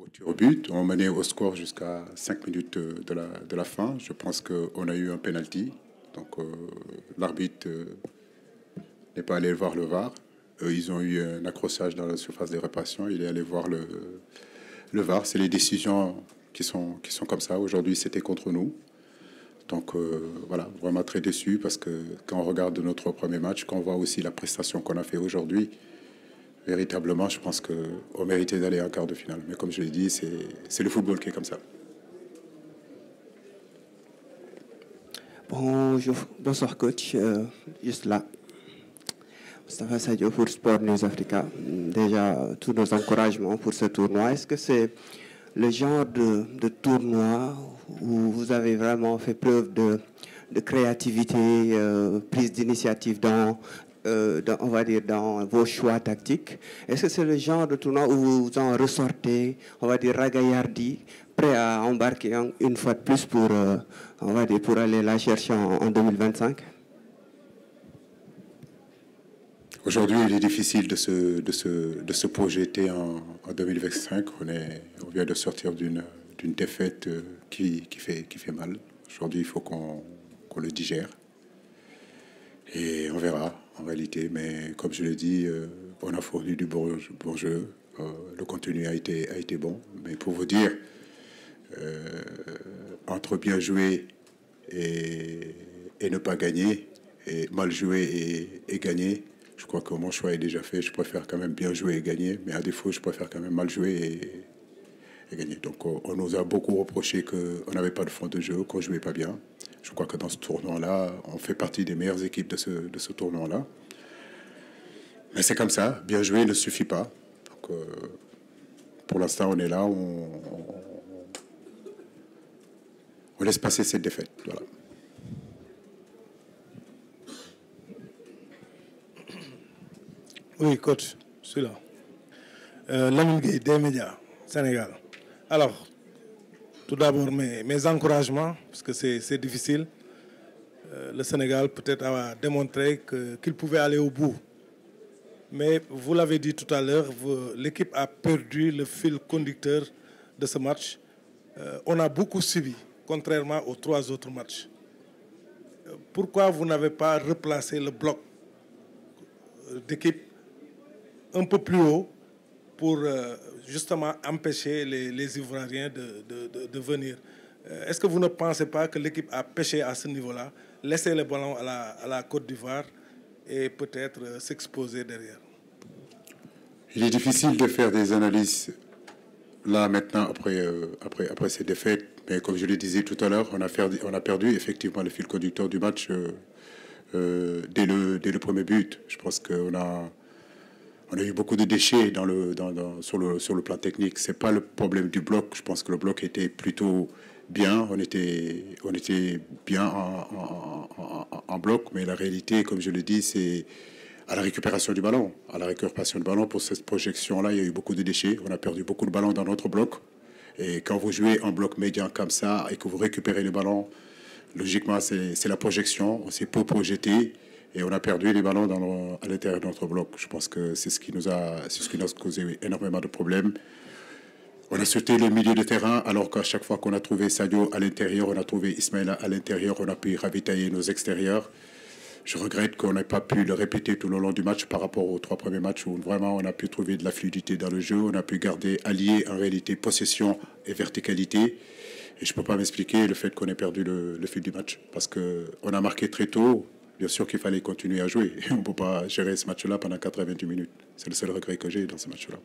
au tir au but. On menait au score jusqu'à 5 minutes de la fin. Je pense qu'on a eu un penalty. Donc l'arbitre n'est pas allé voir le VAR. Eux, ils ont eu un accrochage dans la surface de réparation. Il est allé voir le VAR. C'est les décisions qui sont comme ça. Aujourd'hui, c'était contre nous. Donc voilà, vraiment très déçu parce que quand on regarde notre premier match, quand on voit aussi la prestation qu'on a fait aujourd'hui, véritablement, je pense qu'on méritait d'aller en quart de finale. Mais comme je l'ai dit, c'est le football qui est comme ça. Bonjour, bonsoir coach, juste là. Moustapha Sadio pour Sport News Africa. Déjà, tous nos encouragements pour ce tournoi. Est-ce que c'est le genre de tournoi où vous avez vraiment fait preuve de créativité, prise d'initiative on va dire, dans vos choix tactiques? Est-ce que c'est le genre de tournoi où vous en ressortez, on va dire, ragaillardi, prêt à embarquer une fois de plus pour, on va dire, pour aller la chercher en 2025? Aujourd'hui, il est difficile de se projeter en 2025. On vient de sortir d'une défaite qui fait mal. Aujourd'hui, il faut qu'on le digère. Et on verra, en réalité. Mais comme je l'ai dit, on a fourni du bon jeu. Le contenu a été bon. Mais pour vous dire, entre bien jouer et ne pas gagner, et mal jouer et gagner, je crois que mon choix est déjà fait. Je préfère quand même bien jouer et gagner, mais à défaut, je préfère quand même mal jouer et gagner. Donc, on nous a beaucoup reproché qu'on n'avait pas de fond de jeu, qu'on ne jouait pas bien. Je crois que dans ce tournoi-là, on fait partie des meilleures équipes de ce tournoi-là. Mais c'est comme ça, bien jouer ne suffit pas. Donc, pour l'instant, on est là, on laisse passer cette défaite. Voilà. Oui, coach, je suis là. Lamine Gueye, des médias, Sénégal. Alors, tout d'abord, mes encouragements, parce que c'est difficile. Le Sénégal peut-être a démontré qu'il pouvait aller au bout. Mais vous l'avez dit tout à l'heure, l'équipe a perdu le fil conducteur de ce match. On a beaucoup subi, contrairement aux 3 autres matchs. Pourquoi vous n'avez pas replacé le bloc d'équipe un peu plus haut pour justement empêcher les Ivoiriens de venir? Est-ce que vous ne pensez pas que l'équipe a pêché à ce niveau-là, laisser le ballon à la Côte d'Ivoire et peut-être s'exposer derrière? Il est difficile de faire des analyses là maintenant après ces défaites, mais comme je le disais tout à l'heure, on a perdu effectivement le fil conducteur du match dès le premier but. Je pense qu'on a eu beaucoup de déchets sur le plan technique. C'est pas le problème du bloc. Je pense que le bloc était plutôt bien. On était bien en bloc, mais la réalité, comme je le dis, c'est à la récupération du ballon. À la récupération du ballon, pour cette projection-là, il y a eu beaucoup de déchets. On a perdu beaucoup de ballons dans notre bloc. Et quand vous jouez en bloc médian comme ça et que vous récupérez le ballon, logiquement, c'est la projection. C'est pour projeter. Et on a perdu les ballons à l'intérieur de notre bloc. Je pense que c'est ce qui nous a causé énormément de problèmes. On a sauté le milieu de terrain, alors qu'à chaque fois qu'on a trouvé Sadio à l'intérieur, on a trouvé Ismaïla à l'intérieur, on a pu ravitailler nos extérieurs. Je regrette qu'on n'ait pas pu le répéter tout le long du match par rapport aux 3 premiers matchs où vraiment on a pu trouver de la fluidité dans le jeu, on a pu garder allié en réalité possession et verticalité. Et je ne peux pas m'expliquer le fait qu'on ait perdu le fil du match parce qu'on a marqué très tôt. Bien sûr qu'il fallait continuer à jouer. On ne peut pas gérer ce match-là pendant 88 minutes. C'est le seul regret que j'ai dans ce match-là.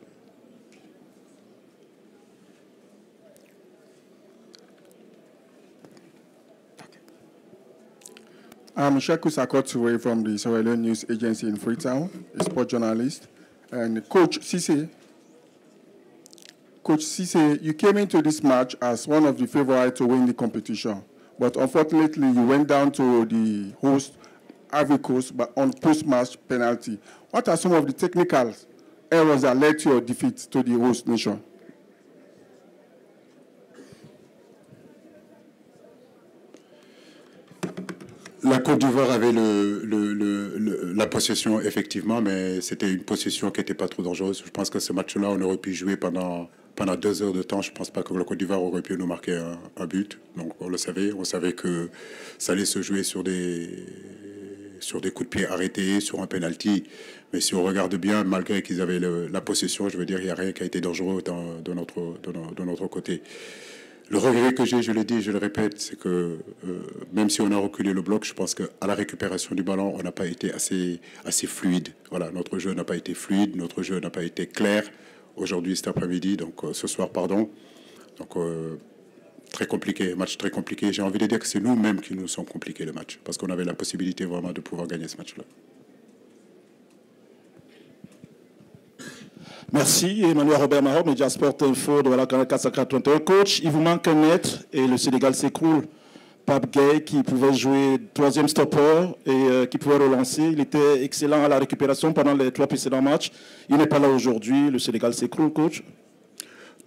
I'm Shaku Sakotsuwe from the Sierra Leone News Agency in Freetown, a sport journalist. And Coach Cisse, you came into this match as one of the favorites to win the competition. But unfortunately, you went down to the host, Ivory Coast, but on post-match penalty. What are some of the technical errors that led to your defeat to the host nation? La Côte d'Ivoire avait la possession, effectivement, mais c'était une possession qui n'était pas trop dangereuse. Je pense que ce match-là, on aurait pu jouer pendant pendant 2 heures de temps, je ne pense pas que le Côte d'Ivoire aurait pu nous marquer un but. Donc on le savait, on savait que ça allait se jouer sur des coups de pied arrêtés, sur un penalty. Mais si on regarde bien, malgré qu'ils avaient la possession, je veux dire, il n'y a rien qui a été dangereux de notre côté. Le regret que j'ai, je l'ai dit, je le répète, c'est que même si on a reculé le bloc, je pense qu'à la récupération du ballon, on n'a pas été assez fluide. Voilà, notre jeu n'a pas été fluide, notre jeu n'a pas été clair. Aujourd'hui, cet après-midi, donc ce soir, pardon. Donc très compliqué, match très compliqué. J'ai envie de dire que c'est nous-mêmes qui nous sommes compliqués le match, parce qu'on avait la possibilité vraiment de pouvoir gagner ce match-là. Merci, Emmanuel Robert Mahor, Média Sport Info de la Canal 431. Coach, il vous manque un maître et le Sénégal s'écroule. Pape Gueye, qui pouvait jouer troisième stopper et qui pouvait relancer. Il était excellent à la récupération pendant les 3 précédents matchs. Il n'est pas là aujourd'hui. Le Sénégal s'écroule, coach?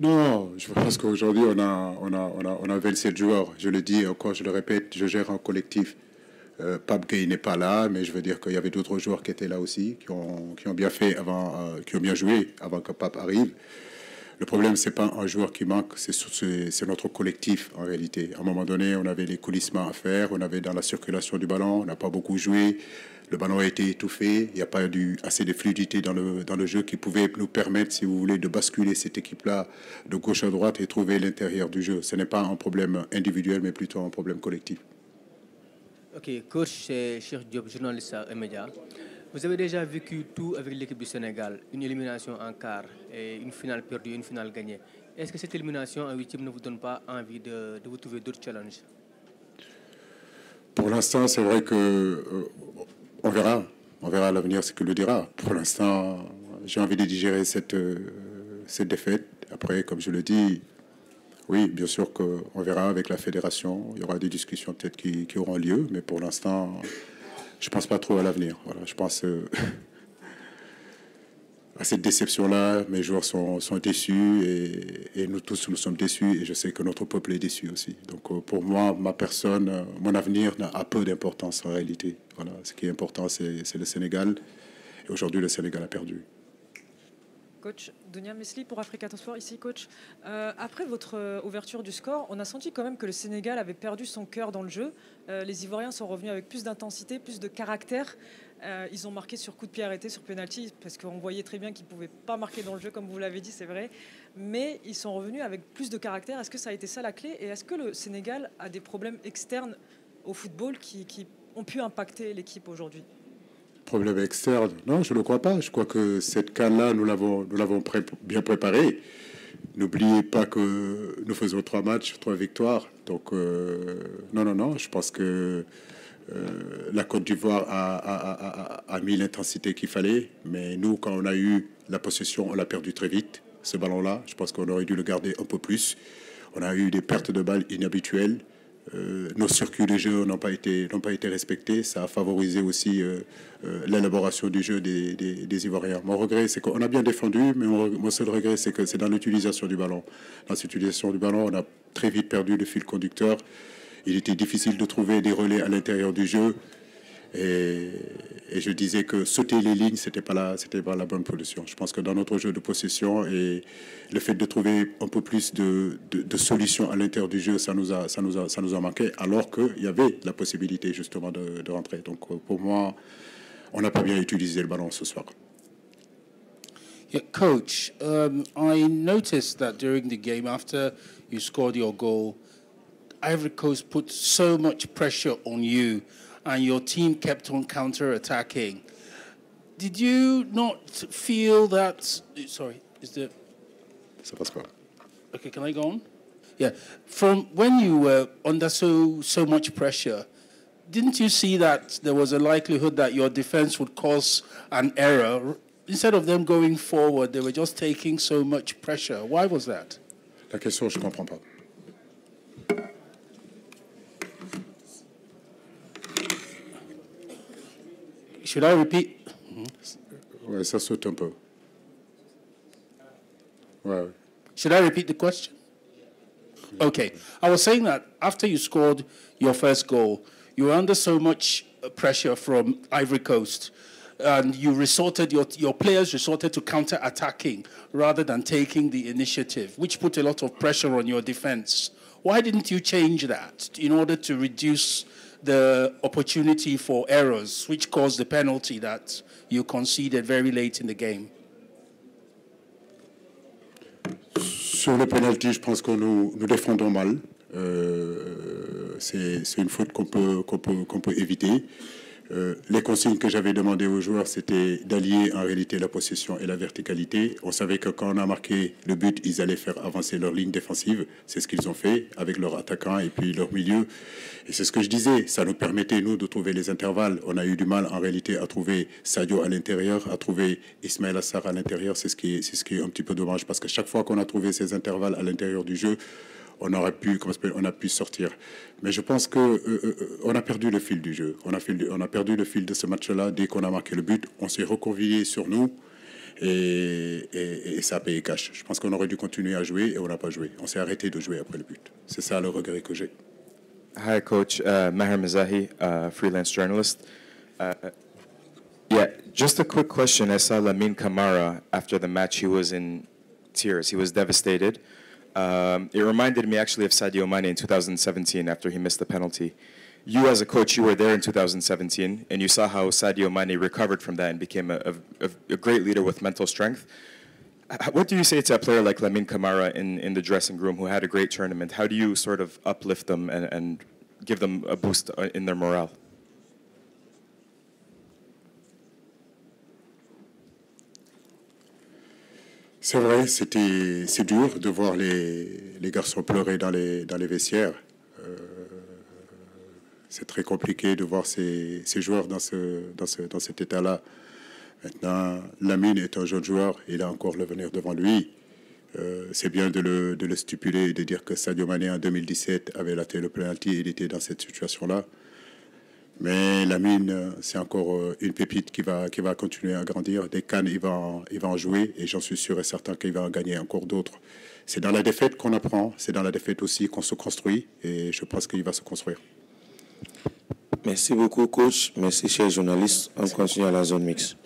Non, je pense qu'aujourd'hui, on a 27 joueurs. Je le dis encore, je le répète, je gère un collectif. Pape Gueye n'est pas là, mais je veux dire qu'il y avait d'autres joueurs qui étaient là aussi, qui ont bien fait avant, qui ont bien joué avant que Pape arrive. Le problème, c'est pas un joueur qui manque, c'est notre collectif en réalité. À un moment donné, on avait les coulissements à faire, on avait dans la circulation du ballon, on n'a pas beaucoup joué. Le ballon a été étouffé, il n'y a pas eu assez de fluidité dans le jeu qui pouvait nous permettre, si vous voulez, de basculer cette équipe-là de gauche à droite et trouver l'intérieur du jeu. Ce n'est pas un problème individuel, mais plutôt un problème collectif. Ok, coach, c'est Cheikh Diop, journaliste à Média. Vous avez déjà vécu tout avec l'équipe du Sénégal, une élimination en quart et une finale perdue, une finale gagnée. Est-ce que cette élimination en 8e ne vous donne pas envie de vous trouver d'autres challenges? Pour l'instant, c'est vrai que on verra l'avenir, ce que le dira. Pour l'instant, j'ai envie de digérer cette défaite. Après, comme je le dis, oui, bien sûr qu'on verra avec la fédération. Il y aura des discussions peut-être qui auront lieu, mais pour l'instant, je ne pense pas trop à l'avenir. Voilà, je pense à cette déception-là. Mes joueurs sont déçus et nous tous, nous sommes déçus. Et je sais que notre peuple est déçu aussi. Donc pour moi, ma personne, mon avenir a peu d'importance en réalité. Voilà, ce qui est important, c'est le Sénégal. Et aujourd'hui, le Sénégal a perdu. Coach Dunia Mesli pour Africa Sport, ici coach. Après votre ouverture du score, on a senti quand même que le Sénégal avait perdu son cœur dans le jeu. Les Ivoiriens sont revenus avec plus d'intensité, plus de caractère. Ils ont marqué sur coup de pied arrêté, sur penalty, parce qu'on voyait très bien qu'ils ne pouvaient pas marquer dans le jeu, comme vous l'avez dit, c'est vrai. Mais ils sont revenus avec plus de caractère. Est-ce que ça a été ça la clé? Et est-ce que le Sénégal a des problèmes externes au football qui ont pu impacter l'équipe aujourd'hui? Problème externe? Non, je ne le crois pas. Je crois que cette CAN-là, nous l'avons bien préparée. N'oubliez pas que nous faisons 3 matchs, 3 victoires. Donc, non. Je pense que la Côte d'Ivoire a mis l'intensité qu'il fallait. Mais nous, quand on a eu la possession, on l'a perdu très vite, ce ballon-là. Je pense qu'on aurait dû le garder un peu plus. On a eu des pertes de balles inhabituelles. Nos circuits de jeu n'ont pas été respectés. Ça a favorisé aussi l'élaboration du jeu des Ivoiriens. Mon regret, c'est qu'on a bien défendu, mais mon seul regret, c'est que c'est dans l'utilisation du ballon. Dans cette utilisation du ballon, on a très vite perdu le fil conducteur. Il était difficile de trouver des relais à l'intérieur du jeu. Et je disais que sauter les lignes, c'était pas la bonne solution. Je pense que dans notre jeu de possession et le fait de trouver un peu plus de solutions à l'intérieur du jeu, ça nous a manqué, alors qu'il y avait la possibilité justement de rentrer. Donc pour moi, on n'a pas bien utilisé le ballon ce soir. Yeah, Coach, I noticed that during the game, after you scored your goal, Ivory Coast put so much pressure on you, and your team kept on counter-attacking. Did you not feel that... Sorry, is the... Ça passe pas. Okay, can I go on? Yeah. From when you were under so much pressure, didn't you see that there was a likelihood that your defense would cause an error? Instead of them going forward, they were just taking so much pressure. Why was that? La question, je ne comprends pas. Should I repeat? Ouais, ça saute un peu. Ouais. Should I repeat the question? Okay. I was saying that after you scored your first goal, you were under so much pressure from Ivory Coast. and you resorted, your players resorted to counter-attacking rather than taking the initiative, which put a lot of pressure on your defense. Why didn't you change that in order to reduce the opportunity for errors, which caused the penalty that you conceded very late in the game? Sur le penalty, je pense que nous défendons mal. C'est une faute qu'on peut éviter. Les consignes que j'avais demandées aux joueurs, c'était d'allier en réalité la possession et la verticalité. On savait que quand on a marqué le but, ils allaient faire avancer leur ligne défensive. C'est ce qu'ils ont fait avec leurs attaquants et puis leur milieu. Et c'est ce que je disais, ça nous permettait, nous, de trouver les intervalles. On a eu du mal en réalité à trouver Sadio à l'intérieur, à trouver Ismaël Assar à l'intérieur. C'est ce qui est un petit peu dommage parce que chaque fois qu'on a trouvé ces intervalles à l'intérieur du jeu, on a pu sortir. Mais je pense qu'on a perdu le fil du jeu. On a perdu le fil de ce match-là. Dès qu'on a marqué le but, on s'est reconvié sur nous et ça a payé cash. Je pense qu'on aurait dû continuer à jouer et on n'a pas joué. On s'est arrêté de jouer après le but. C'est ça le regret que j'ai. Hi, Coach. Maher Mazahi, freelance journalist. Yeah, just a quick question. I saw Lamine Camara after the match. He was in tears. He was devastated. It reminded me actually of Sadio Mane in 2017 after he missed the penalty. You as a coach, you were there in 2017, and you saw how Sadio Mane recovered from that and became a great leader with mental strength. What do you say to a player like Lamine Camara in the dressing room who had a great tournament? How do you sort of uplift them and give them a boost in their morale? C'est vrai, c'est dur de voir les garçons pleurer dans les vestiaires. C'est très compliqué de voir ces joueurs dans cet état-là. Maintenant, Lamine est un jeune joueur, il a encore l'avenir devant lui. C'est bien de le stipuler et de dire que Sadio Mané en 2017 avait raté le penalty et il était dans cette situation-là. Mais Lamine, c'est encore une pépite qui va continuer à grandir. Des CAN, il va en jouer et j'en suis sûr et certain qu'il va en gagner encore d'autres. C'est dans la défaite qu'on apprend, c'est dans la défaite aussi qu'on se construit et je pense qu'il va se construire. Merci beaucoup, coach. Merci, chers journalistes. On continue à la zone mixte.